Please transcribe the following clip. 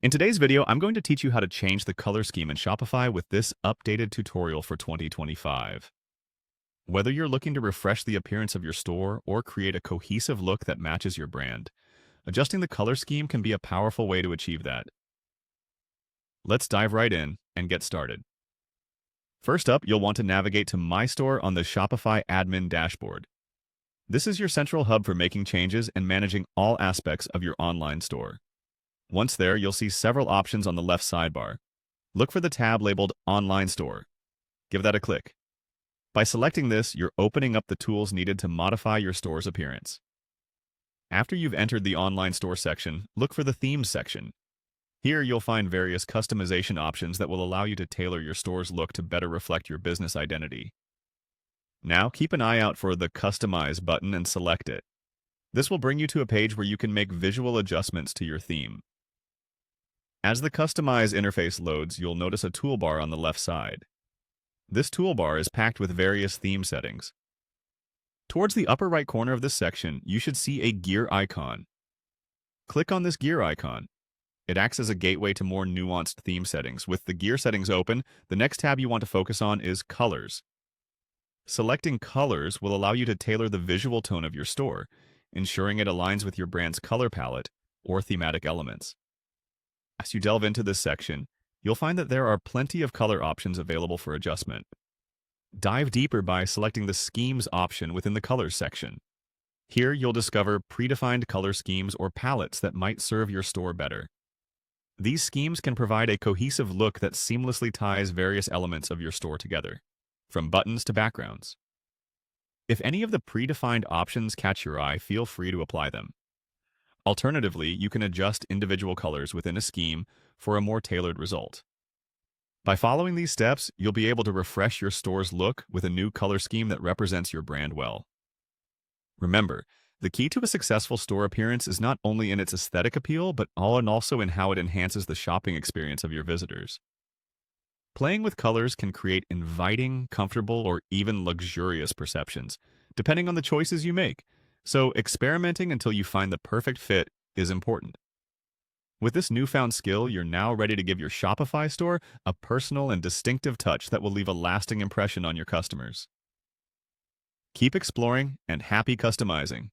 In today's video, I'm going to teach you how to change the color scheme in Shopify with this updated tutorial for 2025. Whether you're looking to refresh the appearance of your store or create a cohesive look that matches your brand, adjusting the color scheme can be a powerful way to achieve that. Let's dive right in and get started. First up, you'll want to navigate to My Store on the Shopify admin dashboard. This is your central hub for making changes and managing all aspects of your online store. Once there, you'll see several options on the left sidebar. Look for the tab labeled Online Store. Give that a click. By selecting this, you're opening up the tools needed to modify your store's appearance. After you've entered the online store section, look for the Themes section. Here, you'll find various customization options that will allow you to tailor your store's look to better reflect your business identity. Now, keep an eye out for the Customize button and select it. This will bring you to a page where you can make visual adjustments to your theme. As the Customize interface loads, you'll notice a toolbar on the left side. This toolbar is packed with various theme settings. Towards the upper right corner of this section, you should see a gear icon. Click on this gear icon. It acts as a gateway to more nuanced theme settings. With the gear settings open, the next tab you want to focus on is Colors. Selecting Colors will allow you to tailor the visual tone of your store, ensuring it aligns with your brand's color palette or thematic elements. As you delve into this section, you'll find that there are plenty of color options available for adjustment. Dive deeper by selecting the Schemes option within the Colors section. Here, you'll discover predefined color schemes or palettes that might serve your store better. These schemes can provide a cohesive look that seamlessly ties various elements of your store together, from buttons to backgrounds. If any of the predefined options catch your eye, feel free to apply them. Alternatively, you can adjust individual colors within a scheme for a more tailored result. By following these steps, you'll be able to refresh your store's look with a new color scheme that represents your brand well. Remember, the key to a successful store appearance is not only in its aesthetic appeal, but also in how it enhances the shopping experience of your visitors. Playing with colors can create inviting, comfortable, or even luxurious perceptions, depending on the choices you make. So experimenting until you find the perfect fit is important. With this newfound skill, you're now ready to give your Shopify store a personal and distinctive touch that will leave a lasting impression on your customers. Keep exploring and happy customizing.